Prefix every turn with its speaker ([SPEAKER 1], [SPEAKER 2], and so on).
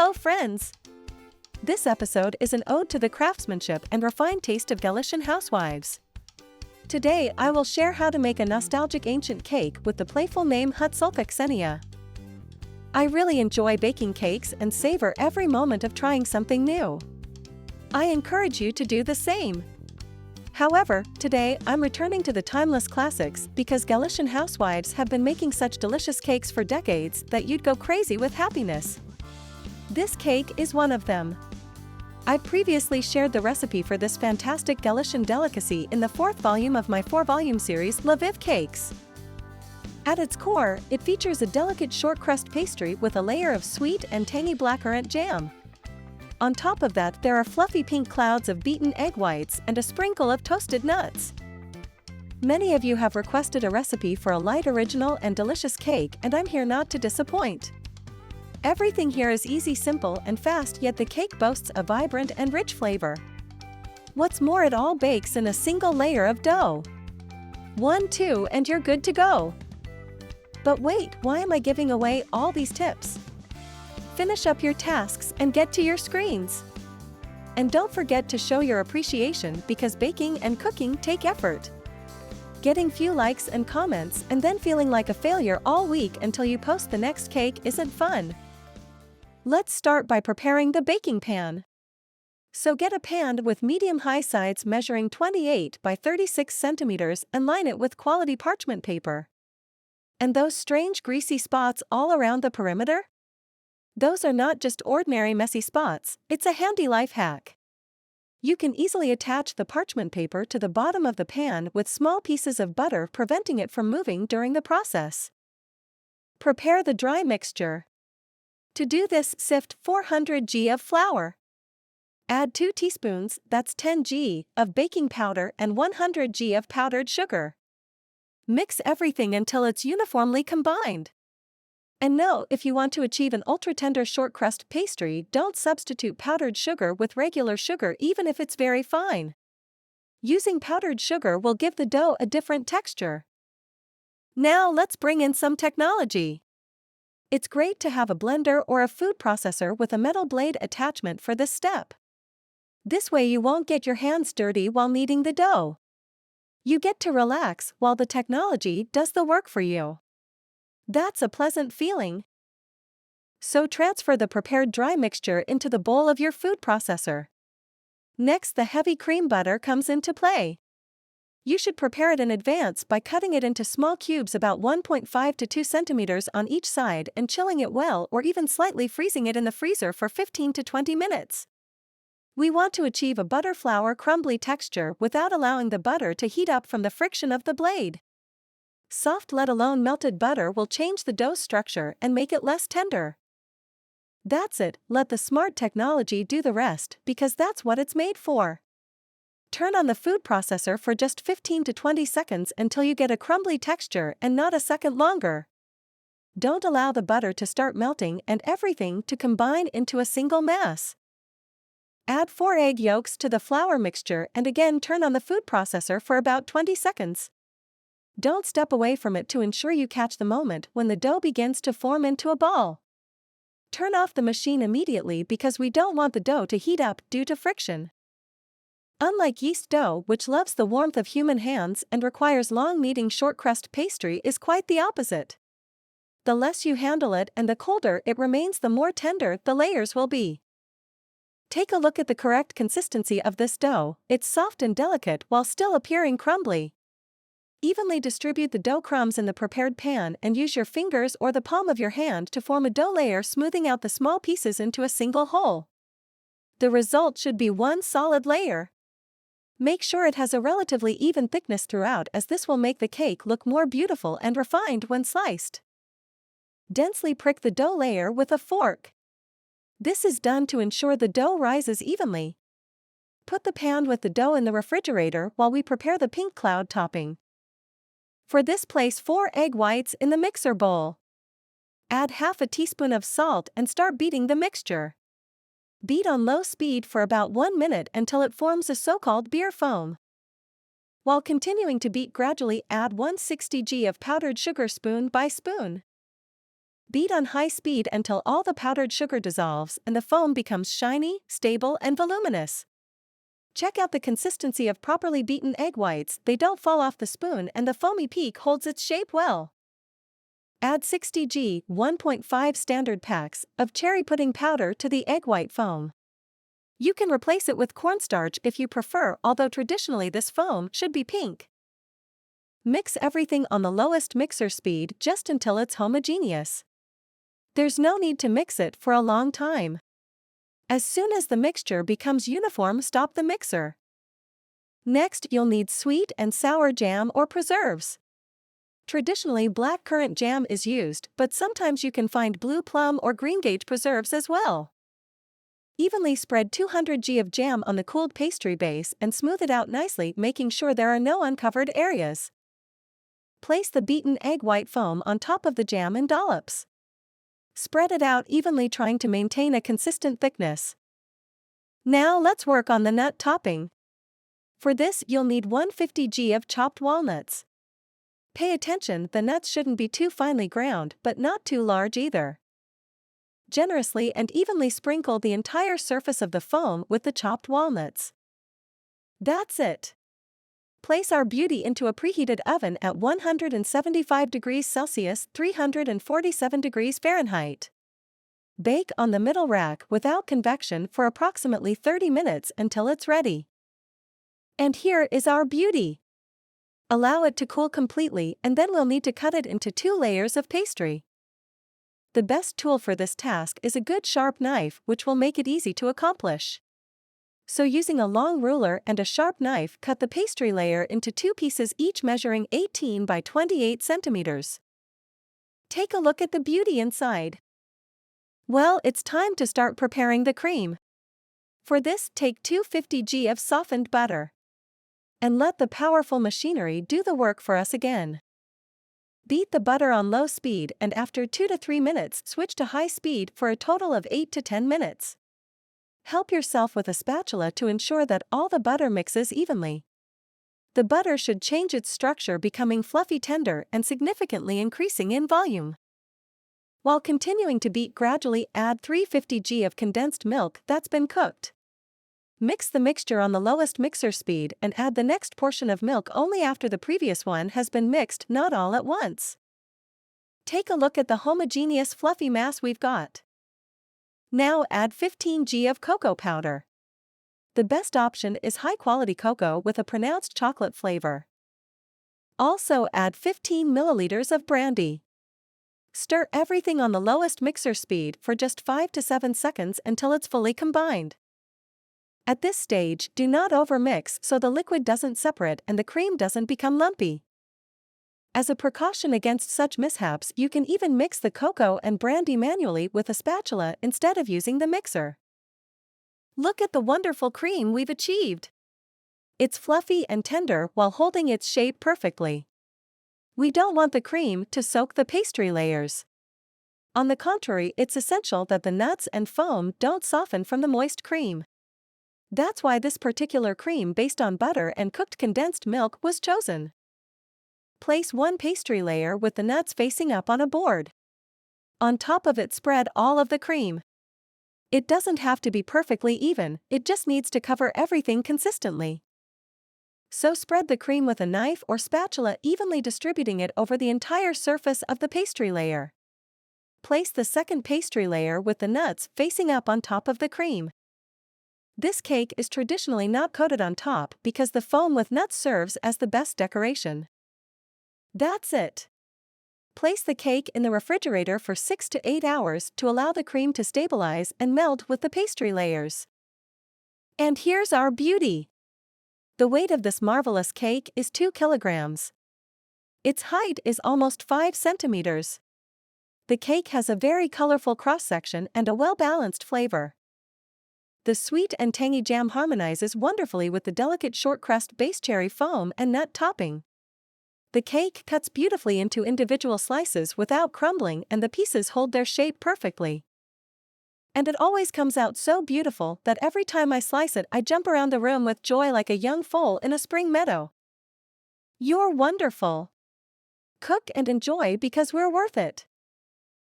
[SPEAKER 1] Hello, friends! This episode is an ode to the craftsmanship and refined taste of Galician housewives. Today, I will share how to make a nostalgic ancient cake with the playful name Hutsulka Ksenia. I really enjoy baking cakes and savor every moment of trying something new. I encourage you to do the same. However, today I'm returning to the timeless classics because Galician housewives have been making such delicious cakes for decades that you'd go crazy with happiness. This cake is one of them. I've previously shared the recipe for this fantastic Galician delicacy in the 4th volume of my 4-volume series Lviv Cakes. At its core, it features a delicate shortcrust pastry with a layer of sweet and tangy blackcurrant jam. On top of that, there are fluffy pink clouds of beaten egg whites and a sprinkle of toasted nuts. Many of you have requested a recipe for a light, original, and delicious cake, and I'm here not to disappoint. Everything here is easy, simple, and fast, yet the cake boasts a vibrant and rich flavor. What's more, it all bakes in a single layer of dough. 1, 2, and you're good to go. But wait, why am I giving away all these tips? Finish up your tasks and get to your screens. And don't forget to show your appreciation because baking and cooking take effort. Getting few likes and comments and then feeling like a failure all week until you post the next cake isn't fun. Let's start by preparing the baking pan. So get a pan with medium-high sides measuring 28 by 36 centimeters and line it with quality parchment paper. And those strange greasy spots all around the perimeter? Those are not just ordinary messy spots, it's a handy life hack. You can easily attach the parchment paper to the bottom of the pan with small pieces of butter, preventing it from moving during the process. Prepare the dry mixture. To do this, sift 400 g of flour. Add 2 teaspoons, that's 10 g, of baking powder and 100 g of powdered sugar. Mix everything until it's uniformly combined. And no, if you want to achieve an ultra-tender shortcrust pastry, don't substitute powdered sugar with regular sugar even if it's very fine. Using powdered sugar will give the dough a different texture. Now let's bring in some technology. It's great to have a blender or a food processor with a metal blade attachment for this step. This way you won't get your hands dirty while kneading the dough. You get to relax while the technology does the work for you. That's a pleasant feeling. So transfer the prepared dry mixture into the bowl of your food processor. Next, the heavy cream butter comes into play. You should prepare it in advance by cutting it into small cubes about 1.5 to 2 centimeters on each side and chilling it well, or even slightly freezing it in the freezer for 15 to 20 minutes. We want to achieve a butter flour crumbly texture without allowing the butter to heat up from the friction of the blade. Soft, let alone melted butter will change the dough structure and make it less tender. That's it, let the smart technology do the rest because that's what it's made for. Turn on the food processor for just 15 to 20 seconds until you get a crumbly texture and not a second longer. Don't allow the butter to start melting and everything to combine into a single mass. Add 4 egg yolks to the flour mixture and again turn on the food processor for about 20 seconds. Don't step away from it to ensure you catch the moment when the dough begins to form into a ball. Turn off the machine immediately because we don't want the dough to heat up due to friction. Unlike yeast dough, which loves the warmth of human hands and requires long kneading, shortcrust pastry is quite the opposite. The less you handle it and the colder it remains, the more tender the layers will be. Take a look at the correct consistency of this dough. It's soft and delicate while still appearing crumbly. Evenly distribute the dough crumbs in the prepared pan and use your fingers or the palm of your hand to form a dough layer, smoothing out the small pieces into a single hole. The result should be one solid layer. Make sure it has a relatively even thickness throughout, as this will make the cake look more beautiful and refined when sliced. Densely prick the dough layer with a fork. This is done to ensure the dough rises evenly. Put the pan with the dough in the refrigerator while we prepare the pink cloud topping. For this, place 4 egg whites in the mixer bowl. Add half a teaspoon of salt and start beating the mixture. Beat on low speed for about 1 minute until it forms a so-called beer foam. While continuing to beat, gradually add 160 g of powdered sugar spoon by spoon. Beat on high speed until all the powdered sugar dissolves and the foam becomes shiny, stable, and voluminous. Check out the consistency of properly beaten egg whites, they don't fall off the spoon and the foamy peak holds its shape well. Add 60 g 1.5 standard packs of cherry pudding powder to the egg white foam. You can replace it with cornstarch if you prefer, although traditionally this foam should be pink. Mix everything on the lowest mixer speed just until it's homogeneous. There's no need to mix it for a long time. As soon as the mixture becomes uniform, stop the mixer. Next, you'll need sweet and sour jam or preserves. Traditionally, black currant jam is used, but sometimes you can find blue plum or green gage preserves as well. Evenly spread 200 g of jam on the cooled pastry base and smooth it out nicely, making sure there are no uncovered areas. Place the beaten egg white foam on top of the jam in dollops. Spread it out evenly, trying to maintain a consistent thickness. Now let's work on the nut topping. For this, you'll need 150 g of chopped walnuts. Pay attention, the nuts shouldn't be too finely ground, but not too large either. Generously and evenly sprinkle the entire surface of the foam with the chopped walnuts. That's it. Place our beauty into a preheated oven at 175 degrees Celsius, 347 degrees Fahrenheit. Bake on the middle rack without convection for approximately 30 minutes until it's ready. And here is our beauty. Allow it to cool completely, and then we'll need to cut it into 2 layers of pastry. The best tool for this task is a good sharp knife, which will make it easy to accomplish. So using a long ruler and a sharp knife, cut the pastry layer into 2 pieces, each measuring 18 by 28 centimeters. Take a look at the beauty inside. Well, it's time to start preparing the cream. For this, take 250 g of softened butter. And let the powerful machinery do the work for us again. Beat the butter on low speed and after 2 to 3 minutes switch to high speed for a total of 8 to 10 minutes. Help yourself with a spatula to ensure that all the butter mixes evenly. The butter should change its structure, becoming fluffy tender and significantly increasing in volume. While continuing to beat, gradually add 350 g of condensed milk that's been cooked. Mix the mixture on the lowest mixer speed and add the next portion of milk only after the previous one has been mixed, not all at once. Take a look at the homogeneous fluffy mass we've got. Now add 15 g of cocoa powder. The best option is high-quality cocoa with a pronounced chocolate flavor. Also add 15 milliliters of brandy. Stir everything on the lowest mixer speed for just 5 to 7 seconds until it's fully combined. At this stage, do not overmix so the liquid doesn't separate and the cream doesn't become lumpy. As a precaution against such mishaps, you can even mix the cocoa and brandy manually with a spatula instead of using the mixer. Look at the wonderful cream we've achieved. It's fluffy and tender while holding its shape perfectly. We don't want the cream to soak the pastry layers. On the contrary, it's essential that the nuts and foam don't soften from the moist cream. That's why this particular cream based on butter and cooked condensed milk was chosen. Place 1 pastry layer with the nuts facing up on a board. On top of it, spread all of the cream. It doesn't have to be perfectly even, it just needs to cover everything consistently. So spread the cream with a knife or spatula, evenly distributing it over the entire surface of the pastry layer. Place the second pastry layer with the nuts facing up on top of the cream. This cake is traditionally not coated on top because the foam with nuts serves as the best decoration. That's it. Place the cake in the refrigerator for 6 to 8 hours to allow the cream to stabilize and melt with the pastry layers. And here's our beauty. The weight of this marvelous cake is 2 kilograms. Its height is almost 5 centimeters. The cake has a very colorful cross-section and a well-balanced flavor. The sweet and tangy jam harmonizes wonderfully with the delicate shortcrust base cherry foam and nut topping. The cake cuts beautifully into individual slices without crumbling, and the pieces hold their shape perfectly. And it always comes out so beautiful that every time I slice it, I jump around the room with joy like a young foal in a spring meadow. You're wonderful. Cook and enjoy because we're worth it.